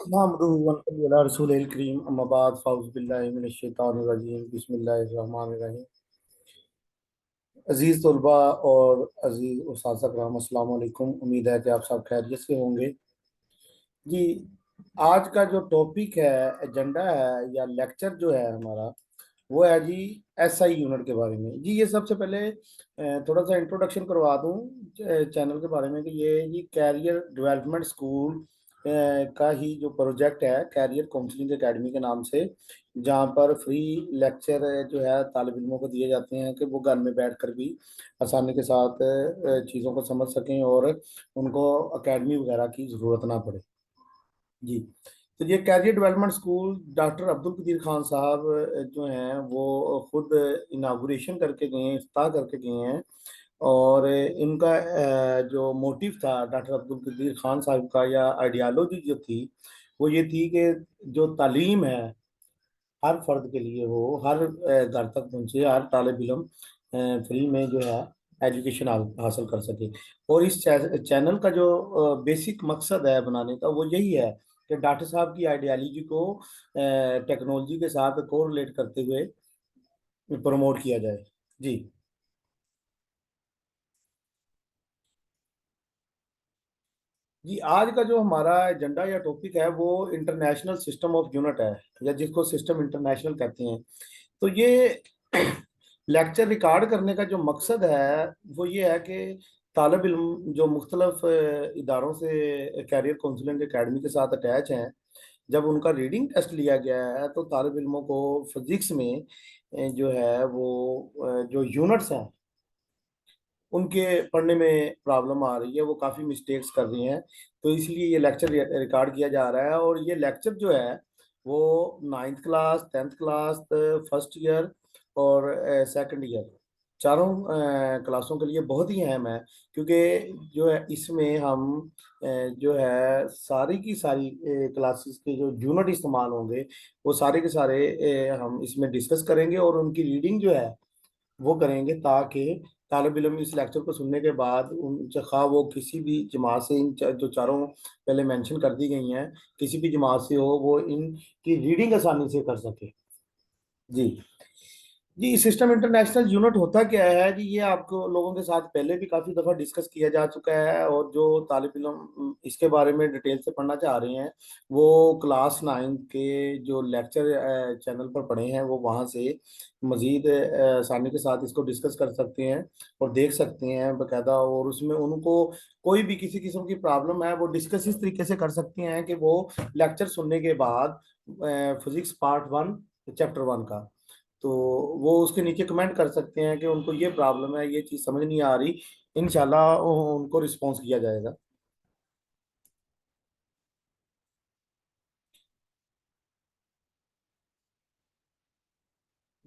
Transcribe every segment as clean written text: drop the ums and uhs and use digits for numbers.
नहमदुहु व नसल्ली अला रसूलिल करीम अम्मा बाद फ़ाऊज़ु बिल्लाहि मिनश शैतानिर रजीम बिस्मिल्लाहिर रहमानिर रहीम। अजीज़ तलबा और अजीज़ उस्ताज़ करम अस्सलाम वालेकुम। उम्मीद है कि आप सब खैरियत से होंगे। जी, आज का जो टॉपिक है, एजेंडा है या लेक्चर जो है हमारा, वो है जी एसआई यूनिट के बारे में। जी, ये सबसे पहले थोड़ा सा इंट्रोडक्शन करवा दूं चैनल के बारे में कि ये जी कैरियर डेवलपमेंट स्कूल का ही जो प्रोजेक्ट है, कैरियर काउंसलिंग एकेडमी के नाम से, जहाँ पर फ्री लेक्चर जो है तालिब इल्मों को दिए जाते हैं कि वो घर में बैठकर भी आसानी के साथ चीज़ों को समझ सकें और उनको एकेडमी वगैरह की ज़रूरत ना पड़े। जी, तो ये career development school doctor Abdul Qadeer Khan साहब जो हैं वो खुद इनागुरेशन करके गए हैं, इफ्ताह करके गए हैं। और इनका जो मोटिव था डॉक्टर अब्दुल कदीर खान साहब का, या आइडियालॉजी जो थी, वो ये थी कि जो तालीम है हर फर्द के लिए हो, हर घर तक पहुंचे, हर तालिब इल्म फ्री में जो है एजुकेशन हासिल कर सके। और इस चैनल का जो बेसिक मकसद है बनाने का, वो यही है कि डॉक्टर साहब की आइडियालॉजी को टेक्नोलॉजी के साथ कोरिलेट करते हुए प्रमोट किया जाए। जी। जी, आज का जो हमारा एजेंडा या टॉपिक है वो इंटरनेशनल सिस्टम ऑफ यूनिट है, या जिसको सिस्टम इंटरनेशनल कहते हैं। तो ये लेक्चर रिकॉर्ड करने का जो मकसद है वो ये है कि तालब इल्म जो मुख्तलफ इदारों से कैरियर काउंसलिंग एकेडमी के साथ अटैच हैं, जब उनका रीडिंग टेस्ट लिया गया है तो तालब इल्मों को फिजिक्स में जो है वो जो यूनिट्स हैं उनके पढ़ने में प्रॉब्लम आ रही है, वो काफ़ी मिस्टेक्स कर रही हैं। तो इसलिए ये लेक्चर रिकॉर्ड किया जा रहा है। और ये लेक्चर जो है वो ninth class, tenth class, first year और सेकंड ईयर, चारों क्लासों के लिए बहुत ही अहम है। क्योंकि जो है इसमें हम जो है सारी की सारी क्लासेस के जो यूनिट इस्तेमाल होंगे, वो सारे के सारे हम इसमें डिस्कस करेंगे और उनकी रीडिंग जो है वो करेंगे, ताकि तालिब इल्म इस लेक्चर को सुनने के बाद उन खा वो किसी भी जमात से, जो चारों पहले मेंशन कर दी गई हैं, किसी भी जमात से हो, वो इनकी रीडिंग आसानी से कर सके। जी। जी, सिस्टम इंटरनेशनल यूनिट होता क्या है जी, ये आपको लोगों के साथ पहले भी काफ़ी दफ़ा डिस्कस किया जा चुका है। और जो तालिब इल्म इसके बारे में डिटेल से पढ़ना चाह रहे हैं, वो क्लास 9 के जो लेक्चर चैनल पर पढ़े हैं, वो वहाँ से मज़ीद आसानी के साथ इसको डिस्कस कर सकते हैं और देख सकते हैं बाकायदा। और उसमें उनको कोई भी किसी किस्म की प्रॉब्लम है, वो डिस्कस इस तरीके से कर सकते हैं कि वो लेक्चर सुनने के बाद फिजिक्स पार्ट 1 चैप्टर 1 का, तो वो उसके नीचे कमेंट कर सकते हैं कि उनको ये प्रॉब्लम है, ये चीज़ समझ नहीं आ रही। इंशाल्लाह उनको रिस्पॉन्स किया जाएगा।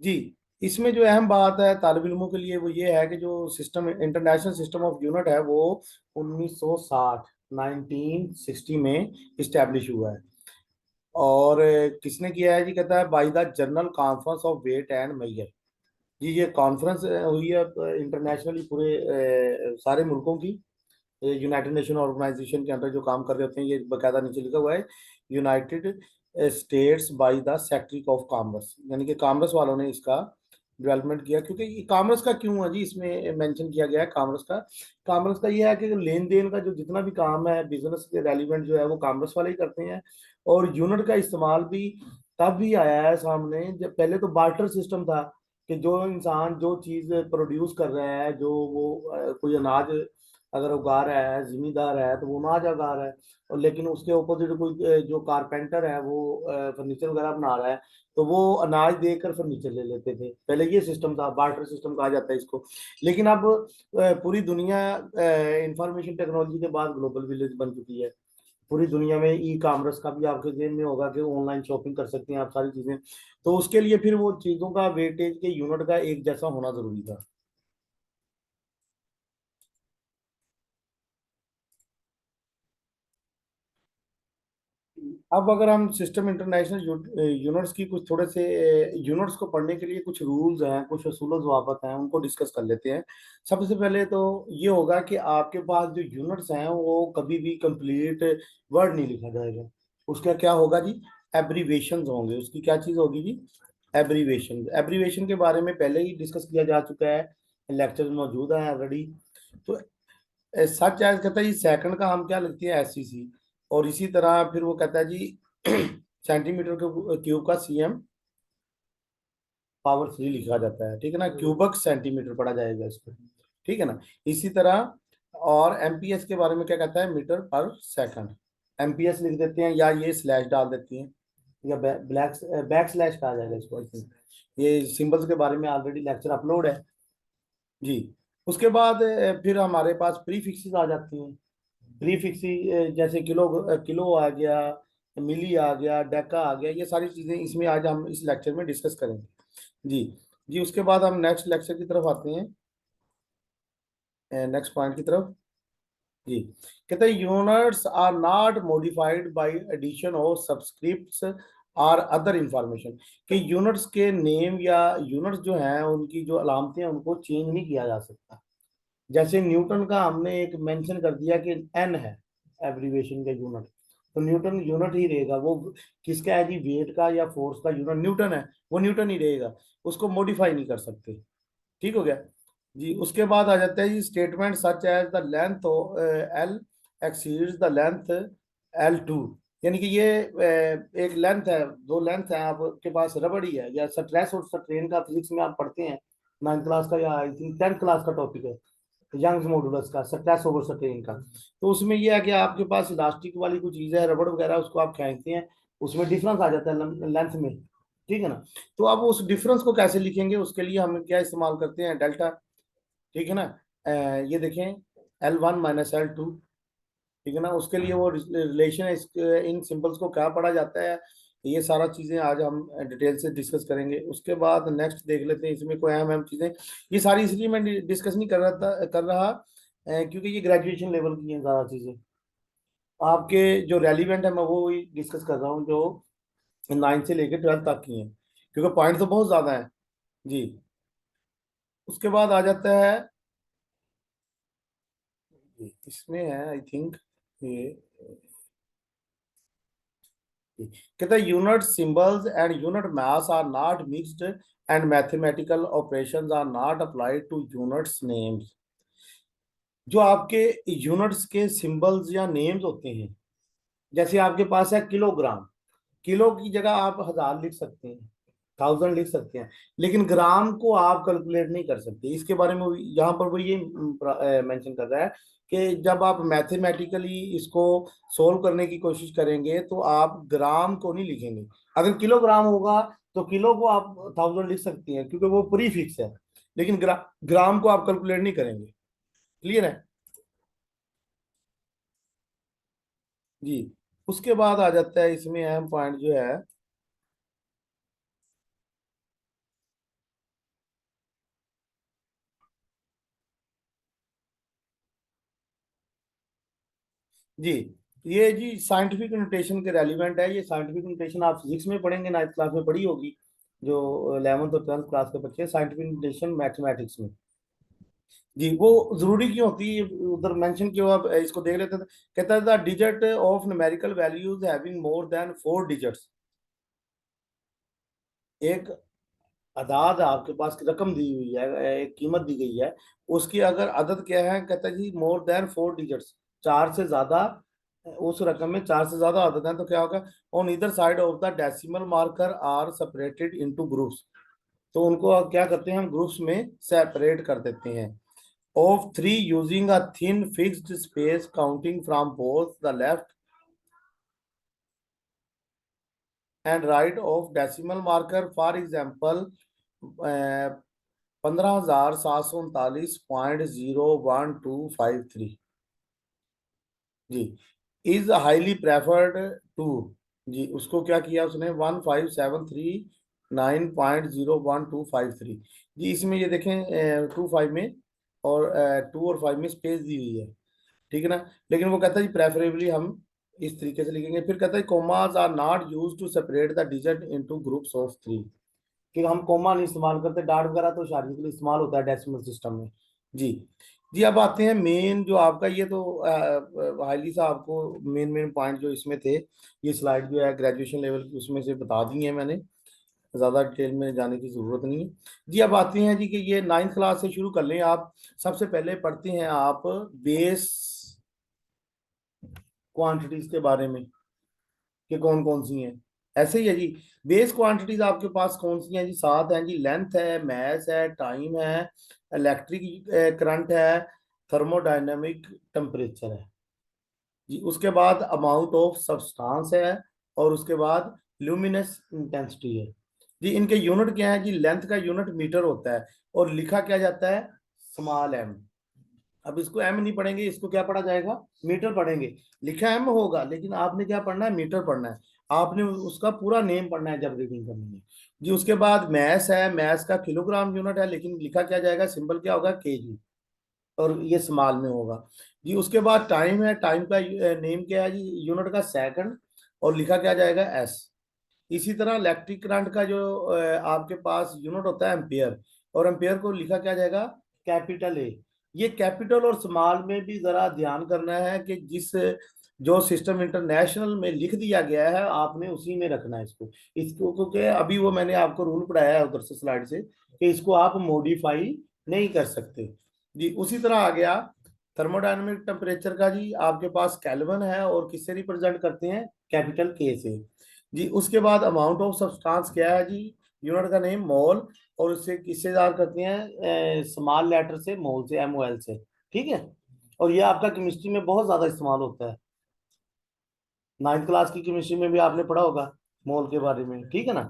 जी, इसमें जो अहम बात है तालिब इल्मों के लिए वो ये है कि जो system international system of unit है वो 1960 1960 में इस्टेब्लिश हुआ है। और किसने किया है जी, कहता है by the general conference of weight and measure. जी, ये कॉन्फ्रेंस हुई है इंटरनेशनली पूरे सारे मुल्कों की। यूनाइटेड नेशन ऑर्गेनाइजेशन के अंदर जो काम कर रहे होते हैं, ये बकायदा नीचे लिखा हुआ है United states by the secretary of commerce, यानी कि कॉमर्स वालों ने इसका डेवलपमेंट किया। क्योंकि ये कॉमर्स का क्यों है जी, इसमें मेंशन किया गया है कॉमर्स का ये है कि लेन देन का जो जितना भी काम है बिजनेस के रेलिवेंट जो है वो कॉमर्स वाले ही करते हैं। और यूनिट का इस्तेमाल भी तब भी आया है सामने जब पहले तो बार्टर सिस्टम था, कि जो इंसान जो चीज़ प्रोड्यूस कर रहा है, जो वो कोई अनाज अगर उगा रहा है, जिम्मेदार है, तो वो अनाज उगा रहा है। और लेकिन उसके अपोजिट कोई जो कारपेंटर है वो फर्नीचर वगैरह बना रहा है, तो वो अनाज देकर फर्नीचर ले लेते थे। पहले ये सिस्टम था, बार्टर सिस्टम कहा जाता है इसको। लेकिन अब पूरी दुनिया इंफॉर्मेशन टेक्नोलॉजी के बाद ग्लोबल विलेज बन चुकी है। पूरी दुनिया में ई कॉमर्स का भी आपके जेब में होगा कि ऑनलाइन शॉपिंग कर सकते हैं आप सारी चीजें। तो उसके लिए फिर वो चीजों का वेटेज के यूनिट का एक जैसा होना जरूरी था। अब अगर हम सिस्टम इंटरनेशनल यूनिट्स की कुछ थोड़े से यूनिट्स को पढ़ने के लिए कुछ रूल्स हैं, कुछ असूल ज़वाबत हैं, उनको डिस्कस कर लेते हैं। सबसे पहले तो ये होगा कि आपके पास जो यूनिट्स हैं वो कभी भी कंप्लीट वर्ड नहीं लिखा जाएगा। उसका क्या होगा जी, एब्रीवेशन होंगे, उसकी क्या चीज होगी जी, एब्रीवेशन। एब्रीवेशन के बारे में पहले ही डिस्कस किया जा चुका है, लेक्चर मौजूद है ऑलरेडी। तो सच एज कहता है जी, सेकंड का हम क्या लिखते हैं, SCC। और इसी तरह फिर वो कहता है जी सेंटीमीटर क्यूब का CM पावर 3 लिखा जाता है, ठीक है ना, क्यूबक सेंटीमीटर पढ़ा जाएगा इसको, ठीक है ना। इसी तरह और MPS के बारे में क्या कहता है, मीटर पर सेकंड। MPS लिख देते हैं, या ये स्लैश डाल देती हैं, या बैक स्लैश कहा जाएगा इसको I think। ये सिंबल्स के बारे में ऑलरेडी लेक्चर अपलोड है जी। उसके बाद फिर हमारे पास प्रीफिक्सेस आ जाती हैं। प्रीफिक्स जैसे किलो, किलो आ गया, मिली आ गया, डेका आ गया, ये सारी चीजें इसमें आज हम इस लेक्चर में डिस्कस करेंगे जी। जी उसके बाद हम नेक्स्ट लेक्चर की तरफ आते हैं, नेक्स्ट पॉइंट की तरफ जी। कहते हैं units are not modified by addition of subscripts or other information. कि यूनिट्स के नेम या यूनिट्स जो हैं उनकी जो अलामतें हैं उनको चेंज नहीं किया जा सकता। जैसे न्यूटन का हमने एक मेंशन कर दिया कि N है एब्रीवेशन का यूनिट, तो न्यूटन यूनिट ही रहेगा वो। किसका है जी, वेट का या फोर्स का यूनिट न्यूटन है, वो न्यूटन ही रहेगा, उसको मॉडिफाई नहीं कर सकते। ठीक हो गया जी। उसके बाद आ जाता है जी statement such as the length L exceeds the length L2। यानी कि ये एक लेंथ है, दो लेंथ है आपके पास, रबड़ ही है, या स्ट्रेस और स्ट्रेन का फिजिक्स में आप पढ़ते हैं 9th क्लास का, या आई थिंक 10th क्लास का टॉपिक है, यंग्स मॉडुलस का, स्ट्रेस ओवर स्ट्रेन का। तो उसमें ये है कि आपके पास इलास्टिक वाली कोई चीज है, रबड़ वगैरह, उसको आप खींचते हैं, उसमें डिफरेंस आ जाता है लेंथ में, ठीक है ना। तो अब उस डिफरेंस को कैसे लिखेंगे, उसके लिए हम क्या इस्तेमाल करते हैं, डेल्टा, ठीक है ना। ये देखें L1 - L2, ठीक है ना। उसके लिए वो रिलेशन इन सिंबल्स को क्या पढ़ा जाता है, ये सारा चीजें आज हम डिटेल से डिस्कस करेंगे। उसके बाद नेक्स्ट देख लेते हैं, इसमें कोई अहम अहम चीजें, ये सारी इसलिए मैं डिस्कस नहीं कर रहा क्योंकि ये ग्रेजुएशन लेवल की हैं ज्यादा चीजें। आपके जो रेलिवेंट है मैं वो डिस्कस कर रहा हूँ, जो 9 से लेकर 12 तक की हैं, क्योंकि पॉइंट तो बहुत ज्यादा है जी। उसके बाद आ जाता है, इसमें है आई थिंक ये, कहता है unit symbols and unit mass are not mixed and mathematical operations are not applied to units names. जो आपके यूनिट्स के सिंबल्स या नेम्स होते हैं, जैसे आपके पास है किलोग्राम, किलो की जगह आप 1000 लिख सकते हैं, 1000 लिख सकते हैं, लेकिन ग्राम को आप कैलकुलेट नहीं कर सकते। इसके बारे में यहाँ पर वो ये मेंशन कर रहा है कि जब आप मैथमेटिकली इसको सोल्व करने की कोशिश करेंगे तो आप ग्राम को नहीं लिखेंगे। अगर किलोग्राम होगा तो किलो को आप 1000 लिख सकती हैं, क्योंकि वो प्री फिक्स है, लेकिन ग्राम को आप कैलकुलेट नहीं करेंगे। क्लियर है जी। उसके बाद आ जाता है इसमें अहम पॉइंट जो है जी, ये जी साइंटिफिक नोटेशन के रेलिवेंट है। ये साइंटिफिक नोटेशन आप फिजिक्स में पढ़ेंगे, 9th क्लास में पढ़ी होगी, जो 11th और 12th क्लास के बच्चे, साइंटिफिक नोटेशन मैथमेटिक्स में जी। वो जरूरी क्यों होती है, उधर मेंशन क्यों, आप इसको देख लेते हैं। कहता है the digit of numerical values having more than 4 digits. एक अदाद आपके पास की रकम दी हुई है, एक कीमत दी गई है, उसकी अगर अदद क्या है, कहता है जी मोर देन 4 डिजिट्स, चार से ज्यादा, उस रकम में चार से ज्यादा अदद है तो क्या होगा, ऑन इधर side of the decimal marker are separated into groups. तो उनको अब क्या करते हैं, हम ग्रुप्स में सेपरेट कर देते हैं। Of 3 using a thin fixed space counting from both the left and right of decimal marker, for example 15,739.01253 जी, इज हाईली प्रेफर्ड टू जी। उसको क्या किया उसने, 15,739.01253 जी। इसमें ये देखें 25 में, और 2 और 5 में स्पेस दी हुई है, ठीक है ना। लेकिन वो कहता है जी प्रेफरेबली हम इस तरीके से लिखेंगे। फिर कहता है commas are not use to separate the digit into groups of 3, कि हम कोमा नहीं इस्तेमाल करते, डाट वगैरह तो शादी के लिए इस्तेमाल होता है डेसिमल सिस्टम में जी। जी अब आते हैं मेन जो आपका, ये तो हाईली सा आपको मेन मेन पॉइंट जो इसमें थे, ये स्लाइड जो है ग्रेजुएशन लेवल की उसमें से बता दी है मैंने, ज्यादा डिटेल में जाने की जरूरत नहीं है। जी अब आते हैं जी कि ये नाइन्थ क्लास से शुरू कर लें आप। सबसे पहले पढ़ते हैं आप बेस क्वांटिटीज के बारे में, कि कौन कौन सी हैं। ऐसे ही है जी, बेस क्वांटिटीज आपके पास कौन सी हैं जी? 7 हैं जी। लेंथ है, मैस है, टाइम है, इलेक्ट्रिक करंट है, थर्मोडायनेमिक टेम्परेचर है जी। उसके बाद अमाउंट ऑफ सब्सटेंस है, और उसके बाद ल्यूमिनस इंटेंसिटी है जी। इनके यूनिट क्या है जी? लेंथ का यूनिट मीटर होता है, और लिखा क्या जाता है? Small m. अब इसको एम नहीं पढ़ेंगे, इसको क्या पढ़ा जाएगा? मीटर पढ़ेंगे। लिखा एम होगा, लेकिन आपने क्या पढ़ना है? मीटर पढ़ना है। आपने उसका पूरा नेम पढ़ना है जब रीडिंग करनी है जी। उसके बाद मैस है, मैस का किलोग्राम यूनिट है, लेकिन लिखा क्या जाएगा? सिंबल क्या होगा? केजी, और ये स्मॉल में होगा जी। उसके बाद टाइम है, टाइम का नेम क्या है जी? यूनिट का सेकंड, और लिखा क्या जाएगा? एस। इसी तरह इलेक्ट्रिक करंट का जो आपके पास यूनिट होता है एम्पियर, और एम्पियर को लिखा क्या जाएगा? Capital A. ये कैपिटल और स्मॉल में भी जरा ध्यान करना है कि जिस जो सिस्टम इंटरनेशनल में लिख दिया गया है आपने उसी में रखना है इसको क्योंकि अभी वो मैंने आपको रूल पढ़ाया है उधर से स्लाइड से, कि इसको आप मॉडिफाई नहीं कर सकते जी। उसी तरह आ गया थर्मोडायनेमिक टेम्परेचर का जी। आपके पास केल्विन है, और किससे रिप्रेजेंट करते हैं? कैपिटल के से जी। उसके बाद अमाउंट ऑफ सब्सटेंस क्या है जी? यूनिट का नेम मोल, और उससे किससे याद करते हैं? स्मॉल लेटर से, मोल से, एम ओ एल से। ठीक है। और ये आपका केमिस्ट्री में बहुत ज्यादा इस्तेमाल होता है। नाइन्थ क्लास की केमिस्ट्री में भी आपने पढ़ा होगा मोल के बारे में, ठीक है ना?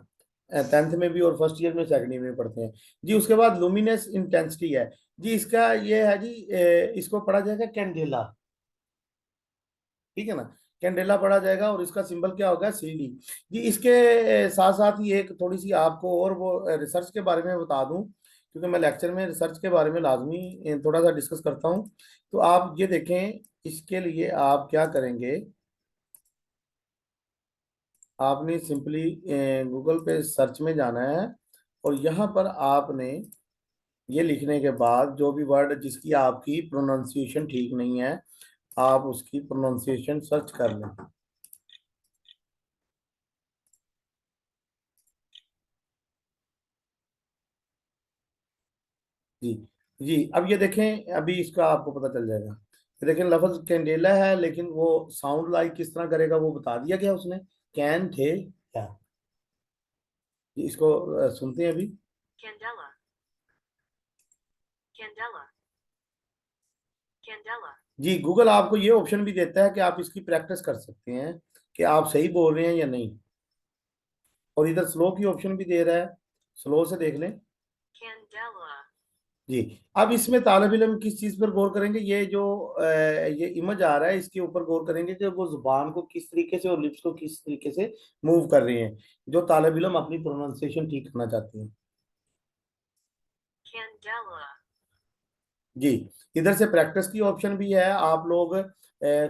टेंथ में भी, और फर्स्ट ईयर में, सेकंड ईयर में पढ़ते हैं जी। उसके बाद लुमिनस इंटेंसिटी है जी। इसका ये है जी, इसको पढ़ा जाएगा कैंडेला, ठीक है ना? कैंडेला पढ़ा जाएगा, और इसका सिंबल क्या होगा? C D G. इसके साथ साथ ही एक थोड़ी सी आपको और वो रिसर्च के बारे में बता दूं, क्योंकि मैं लेक्चर में रिसर्च के बारे में लाजमी थोड़ा सा डिस्कस करता हूं। तो आप ये देखें, इसके लिए आप क्या करेंगे? आपने सिंपली गूगल पे सर्च में जाना है, और यहाँ पर आपने ये लिखने के बाद जो भी वर्ड जिसकी आपकी प्रोनाउंसिएशन ठीक नहीं है, आप उसकी प्रोनाउंसिएशन सर्च कर लें जी। जी अब ये देखें, अभी इसका आपको पता चल जाएगा। ये देखें, लफ्ज कैंडेला है, लेकिन वो साउंड लाइक किस तरह करेगा वो बता दिया गया उसने। कैन थे क्या? इसको सुनते हैं अभी। Candela, Candela, Candela। जी गूगल आपको ये ऑप्शन भी देता है कि आप इसकी प्रैक्टिस कर सकते हैं कि आप सही बोल रहे हैं या नहीं, और इधर स्लो की ऑप्शन भी दे रहा है, स्लो से देख लें। Candela। जी अब इसमें तालिब इल्म किस चीज पर गौर करेंगे? ये जो ये इमेज आ रहा है इसके ऊपर गौर करेंगे कि वो जुबान को किस तरीके से और लिप्स को किस तरीके से मूव कर रहे हैं, जो तालिब इल्म अपनी प्रोनाउंसिएशन ठीक करना चाहते हैं। Candela। जी इधर से प्रैक्टिस की ऑप्शन भी है, आप लोग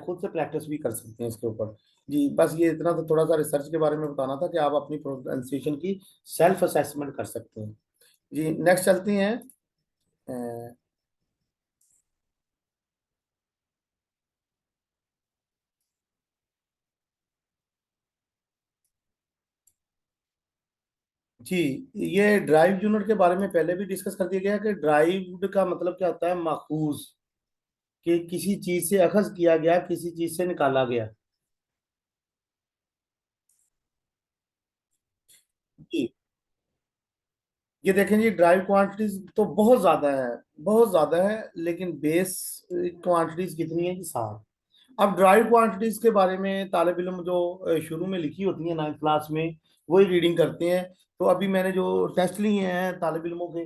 खुद से प्रैक्टिस भी कर सकते हैं इसके ऊपर जी। बस ये इतना तो थोड़ा सा रिसर्च के बारे में बताना था कि आप अपनी प्रोनाउंसिएशन की सेल्फ असेसमेंट कर सकते हैं जी। नेक्स्ट चलते हैं। अ, जी ये ड्राइव यूनिट के बारे में पहले भी डिस्कस कर दिया गया कि ड्राइव्ड का मतलब क्या होता है? माखूज, कि किसी चीज से अखज किया गया, किसी चीज से निकाला गया जी। ये देखें जी, ड्राइव क्वांटिटीज तो बहुत ज्यादा है, बहुत ज्यादा है, लेकिन बेस क्वांटिटीज कितनी है जी? 7। अब ड्राइव क्वांटिटीज के बारे में तालिब इल्म जो शुरू में लिखी होती है नाइन्थ क्लास में, वही रीडिंग करते हैं। तो अभी मैंने जो टेस्ट लिए हैं तालिब इल्मों के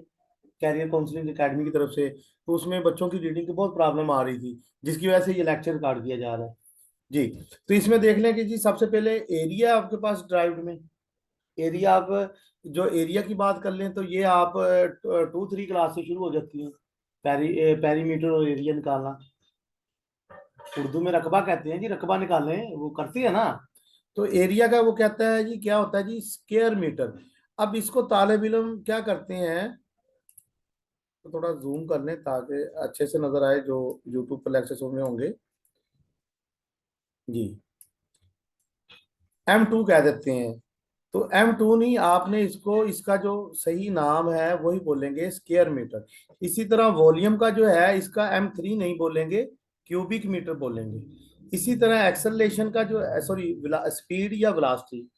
कैरियर काउंसलिंग एकेडमी की तरफ से, तो उसमें बच्चों की रीडिंग की बहुत प्रॉब्लम आ रही थी, जिसकी वजह से ये लेक्चर रिकॉर्ड किया जा रहा है जी। तो इसमें देख लें कि जी सबसे पहले एरिया आपके पास ड्राइव्ड में, एरिया आप जो एरिया की बात कर लें तो ये आप 2-3 क्लास से शुरू हो जाती है। पेरीमीटर और एरिया निकालना, उर्दू में रकबा कहते हैं जी, रकबा निकालें वो करती है ना। तो एरिया का वो कहता है जी, क्या होता है जी? Square metre. अब इसको तालिब इल्म क्या करते हैं? तो थोड़ा जूम कर लें ताकि अच्छे से नजर आए जो यूट्यूब पर लेक्चर सुन रहे होंगे। जी, M2 कह देते हैं। तो M2 नहीं, आपने इसको, इसका जो सही नाम है वही बोलेंगे, स्क्वायर मीटर। इसी तरह वॉल्यूम का जो है इसका M3 नहीं बोलेंगे, क्यूबिक मीटर बोलेंगे। इसी तरह एक्सेलरेशन का जो, सॉरी, स्पीड या वेलोसिटी,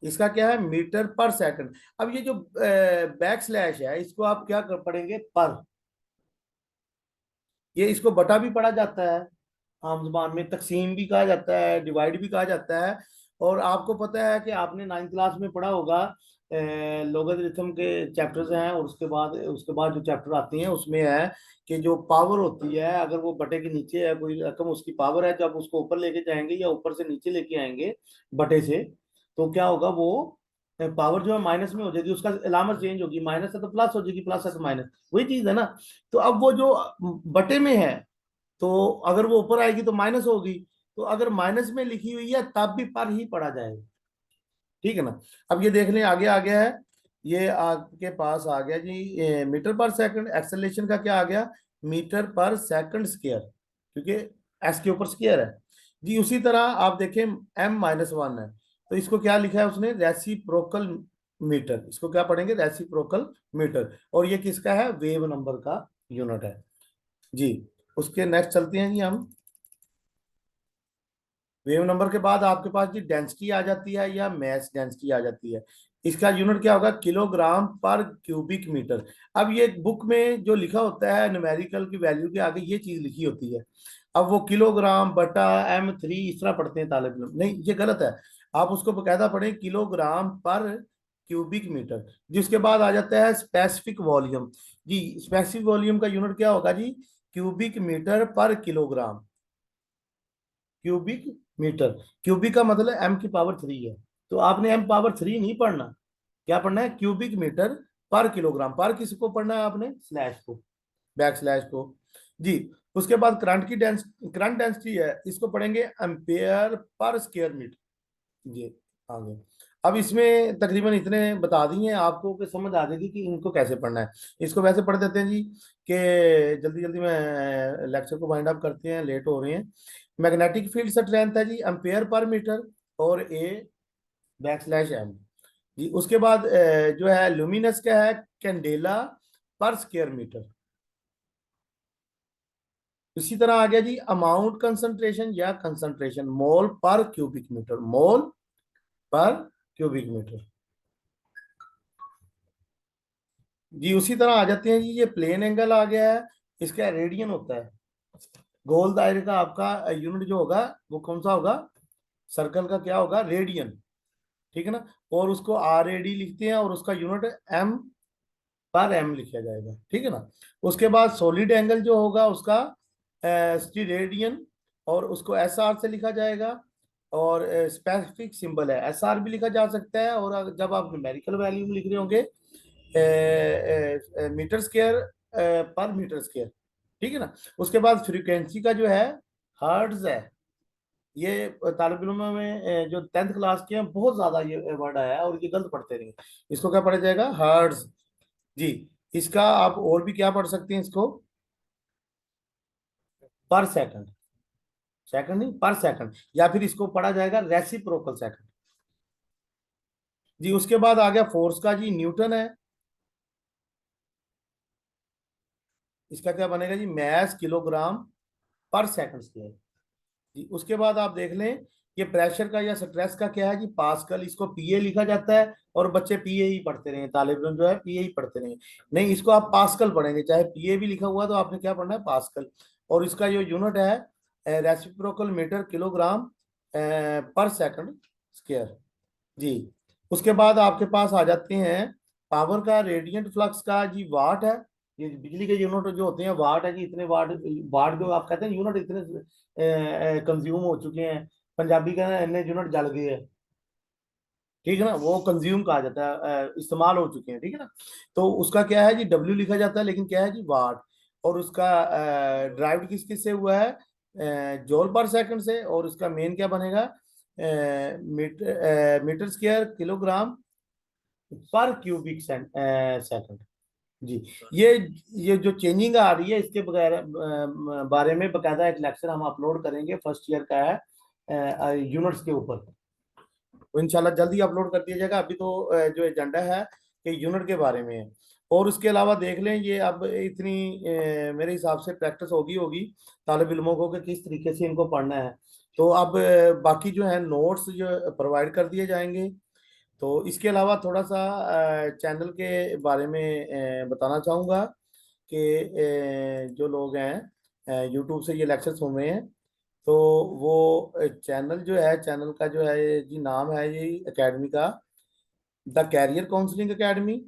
इसका क्या है, मीटर पर सेकंड। अब ये जो बैक स्लैश है इसको आप क्या कर पढ़ेंगे, पर। ये इसको बटा भी पढ़ा जाता है, आम जुबान में तकसीम भी कहा जाता है, डिवाइड भी कहा जाता है। और आपको पता है कि आपने 9th क्लास में पढ़ा होगा, लोगरिथम के चैप्टर्स हैं, और उसके बाद जो चैप्टर आती हैं उसमें है कि जो पावर होती है, अगर वो बटे के नीचे है कोई रकम, उसकी पावर है, जब उसको ऊपर लेके जाएंगे या ऊपर से नीचे लेके आएंगे बटे से, तो क्या होगा, वो पावर जो है माइनस में हो जाएगी, उसका अलामत चेंज होगी, माइनस है तो प्लस हो जाएगी, प्लस है तो माइनस, वही चीज है ना। तो अब वो जो बटे में है, तो अगर वो ऊपर आएगी तो माइनस होगी, तो अगर माइनस में लिखी हुई है तब भी पर ही पढ़ा जाएगा, ठीक है ना। अब ये देख लें, आगे आ गया है, ये आपके पास आ गया जी, मीटर पर सेकंड। एक्सेलरेशन का क्या आ गया, मीटर पर सेकंड स्क्वायर, क्योंकि एस के ऊपर स्क्वायर है जी। उसी तरह आप देखें, M-1 है, तो इसको क्या लिखा है उसने, रेसिप्रोकल मीटर। इसको क्या पढ़ेंगे, रेसिप्रोकल मीटर। और ये किसका है, वेव नंबर का यूनिट है जी। उसके नेक्स्ट चलते हैं जी हम। वेव नंबर के बाद आपके पास जी डेंसिटी आ जाती है या मैस डेंसिटी आ जाती है। इसका यूनिट क्या होगा, किलोग्राम पर क्यूबिक मीटर। अब ये बुक में जो लिखा होता है न्यूमेरिकल की वैल्यू के आगे ये चीज लिखी होती है, अब वो किलोग्राम बटा M3 इस तरह पढ़ते हैं तालिब इल्म, नहीं ये गलत है। आप उसको बकायदा पढ़ें किलोग्राम पर क्यूबिक मीटर। जिसके बाद आ जाता है स्पेसिफिक वॉल्यूम जी। स्पेसिफिक वॉल्यूम का यूनिट क्या होगा जी, क्यूबिक मीटर पर किलोग्राम। क्यूबिक मीटर, क्यूबिक का मतलब M की पावर 3 है, तो आपने M पावर 3 नहीं पढ़ना, क्या पढ़ना है, क्यूबिक मीटर पर किलोग्राम। पर किसको पढ़ना है आपने, स्लैश को, बैक स्लैश को जी। उसके बाद करंट डेंसिटी है, इसको पढ़ेंगे एम्पेयर पर स्क्वायर मीटर। ये आगे, अब इसमें तकरीबन इतने बता दिए हैं आपको कि समझ आ जाएगी कि इनको कैसे पढ़ना है। इसको वैसे पढ़ देते हैं जी, कि जल्दी जल्दी में लेक्चर को वाइंड अप करते हैं, लेट हो रहे हैं। मैग्नेटिक फील्ड स्ट्रेंथ है जी एम्पेयर पर मीटर, और ए बैक स्लैश एम जी। उसके बाद जो है लुमिनस का है कैंडेला पर स्क्वायर मीटर। इसी तरह आ गया जी अमाउंट कंसंट्रेशन या कंसंट्रेशन, मोल पर क्यूबिक मीटर, मोल पर क्यूबिक मीटर जी। उसी तरह आ जाते हैं जी, ये प्लेन एंगल आ गया है, इसका रेडियन होता है। गोल दायरे का आपका यूनिट जो होगा वो कौन सा होगा, सर्कल का क्या होगा, रेडियन, ठीक है ना। और उसको RAD लिखते हैं, और उसका यूनिट M/M लिखा जाएगा, ठीक है ना। उसके बाद सॉलिड एंगल जो होगा उसका स्टीरेडियन, और उसको SR से लिखा जाएगा। और स्पेसिफिक सिंबल है, SR भी लिखा जा सकता है, और जब आप न्यूमेरिकल वैल्यू लिख रहे होंगे मीटर स्क्वायर पर मीटर स्क्वायर, ठीक है ना। उसके बाद फ्रीक्वेंसी का जो है हर्ट्ज है। ये तालिब इल्म में जो 10th क्लास के हैं बहुत ज्यादा ये वर्ड आया है, और ये गलत पढ़ते रहिए। इसको क्या पढ़ा जाएगा, हर्ट्ज जी। इसका आप और भी क्या पढ़ सकते हैं, इसको पर सेकंड, सेकंड नहीं पर सेकंड, या फिर इसको पढ़ा जाएगा रेसिप्रोकल सेकंड जी। उसके बाद आ गया फोर्स का जी, न्यूटन है। इसका क्या बनेगा जी, मैस किलोग्राम पर सेकंड स्क्वायर जी। उसके बाद आप देख लें, ये प्रेशर का या स्ट्रेस का क्या है जी, पास्कल। इसको PA लिखा जाता है, और बच्चे PA ही पढ़ते रहे, तालिब इल्म जो है PA ही पढ़ते रहे। नहीं, इसको आप पास्कल पढ़ेंगे, चाहे PA भी लिखा हुआ है, तो आपने क्या पढ़ना है, पास्कल। और इसका जो यूनिट है रेसिप्रोकल मीटर किलोग्राम पर सेकंड स्क्वायर जी। उसके बाद आपके पास आ जाते हैं पावर का, रेडियंट फ्लक्स का जी, वाट है। ये बिजली के यूनिट जो होते हैं वाट है जी, इतने वाट, वाट जो आप कहते हैं यूनिट इतने कंज्यूम हो चुके हैं, पंजाबी का इतने यूनिट जल गए हैं, ठीक है ना, वो कंज्यूम कहा जाता है, इस्तेमाल हो चुके हैं, ठीक है ना। तो उसका क्या है जी, W लिखा जाता है, लेकिन क्या है जी, वाट। और उसका ड्राइव किस किस से हुआ है, जॉल पर सेकंड से। और उसका मेन क्या बनेगा, मीटर स्क्वायर किलोग्राम पर क्यूबिक सेकंड। जी। ये ये जो चेंजिंग आ रही है इसके बगैर बारे में बकायदा एक लेक्चर हम अपलोड करेंगे, फर्स्ट ईयर का है यूनिट्स के ऊपर। तो इंशाल्लाह जल्दी अपलोड कर दिया जाएगा। अभी तो जो एजेंडा है कि यूनिट के बारे में है। और उसके अलावा देख लें, ये अब इतनी मेरे हिसाब से प्रैक्टिस होगी होगी तालिब इल्मों को कि किस तरीके से इनको पढ़ना है। तो अब बाकी जो है नोट्स जो प्रोवाइड कर दिए जाएंगे। तो इसके अलावा थोड़ा सा चैनल के बारे में बताना चाहूँगा कि जो लोग हैं यूट्यूब से ये लेक्चर सुन रहे हैं, तो वो चैनल जो है, चैनल का जो है जी नाम है ये एकेडमी का, द कैरियर काउंसलिंग एकेडमी।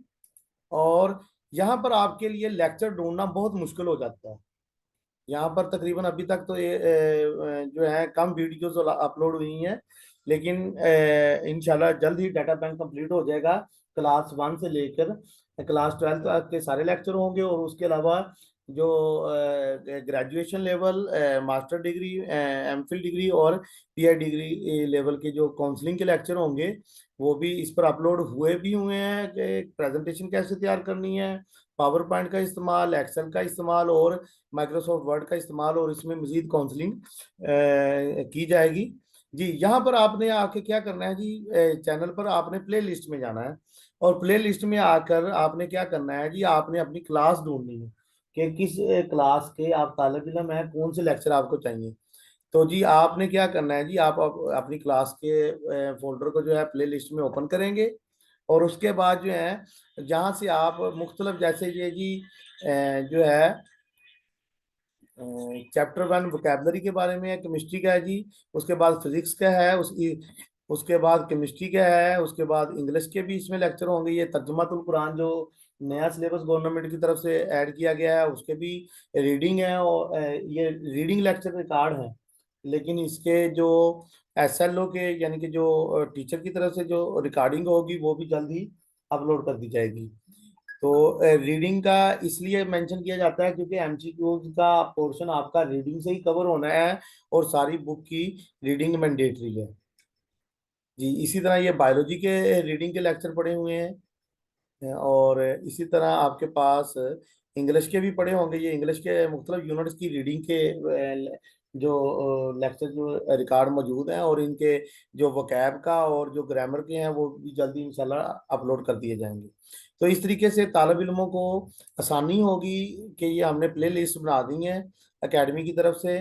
और यहाँ पर आपके लिए लेक्चर ढूंढना बहुत मुश्किल हो जाता है। यहाँ पर तकरीबन अभी तक तो ये जो है कम वीडियोस अपलोड हुई हैं, लेकिन इंशाल्लाह जल्द ही डाटा बैंक कंप्लीट हो जाएगा। क्लास 1 से लेकर क्लास 12 तक के सारे लेक्चर होंगे, और उसके अलावा जो graduation level, master degree, MPhil degree और पीआई डिग्री लेवल के जो काउंसलिंग के लेक्चर होंगे, वो भी इस पर अपलोड हुए हैं कि प्रेजेंटेशन कैसे तैयार करनी है, पावर पॉइंट का इस्तेमाल, एक्सेल का इस्तेमाल और माइक्रोसॉफ्ट वर्ड का इस्तेमाल, और इसमें मजीद काउंसलिंग की जाएगी। जी, यहाँ पर आपने आके क्या करना है जी, चैनल पर आपने प्ले लिस्ट में जाना है, और प्ले लिस्ट में आकर आपने क्या करना है जी, आपने अपनी क्लास ढूंढनी है कि किस क्लास के आप तालिब इल्म हैं, कौन से लेक्चर आपको चाहिए। तो जी आपने क्या करना है जी, आप अपनी क्लास के फोल्डर को जो है प्ले लिस्ट में ओपन करेंगे, और उसके बाद जो है जहाँ से आप मुख्तलिफ, जैसे ये जी जो है चैप्टर 1 वोकेबलरी के बारे में है, केमिस्ट्री का है जी, उसके बाद फिजिक्स का है, उसकी उसके बाद केमिस्ट्री का है, उसके बाद इंग्लिश के भी इसमें लेक्चर होंगे। ये तर्जुमातुल कुरान जो नया सिलेबस गवर्नमेंट की तरफ से ऐड किया गया है, उसके भी रीडिंग है, और ये रीडिंग लेक्चर रिकॉर्ड है। लेकिन इसके जो एसएलओ के यानी कि जो टीचर की तरफ से जो रिकॉर्डिंग होगी वो भी जल्द ही अपलोड कर दी जाएगी। तो रीडिंग का इसलिए मेंशन किया जाता है क्योंकि एमसीक्यूज का पोर्शन आपका रीडिंग से ही कवर होना है, और सारी बुक की रीडिंग मैंडेटरी है। जी, इसी तरह ये बायोलॉजी के रीडिंग के लेक्चर पड़े हुए हैं, और इसी तरह आपके पास इंग्लिश के भी पड़े होंगे। ये इंग्लिश के मुख्तलिफ यूनिट्स की रीडिंग के जो लेक्चर जो रिकॉर्ड मौजूद हैं, और इनके जो वोकैब का और जो ग्रामर के हैं वो भी जल्दी इंशाल्लाह अपलोड कर दिए जाएंगे। तो इस तरीके से तालिब इल्मों को आसानी होगी कि ये हमने प्ले लिस्ट बना दी है एकेडमी की तरफ से,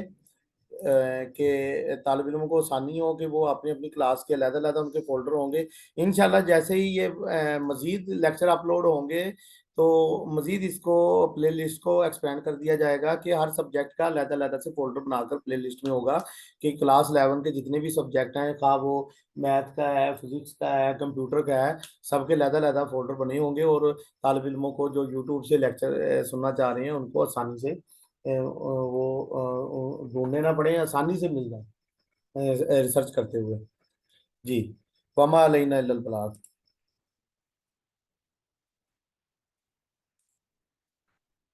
कि तालिब इल्मों को आसानी हो कि वो अपनी अपनी क्लास के अलग-अलग उनके फोल्डर होंगे। इंशाल्लाह जैसे ही ये मज़ीद लेक्चर अपलोड होंगे, तो मज़ीद इसको प्ले लिस्ट को एक्सपेंड कर दिया जाएगा कि हर सब्जेक्ट का अलग-अलग से फोल्डर बनाकर प्ले लिस्ट में होगा कि क्लास 11 के जितने भी सब्जेक्ट हैं, खा वो मैथ का है, फिजिक्स का है, कंप्यूटर का है, सबके अलग-अलग फोल्डर बने होंगे, और तालिब इल्मों को जो यूट्यूब से लेक्चर सुनना चाह रहे हैं उनको आसानी से वो ढूंढने ना पड़े, आसानी से मिल जाए रिसर्च करते हुए। जी, वमा अलैना इल्लल बलाग।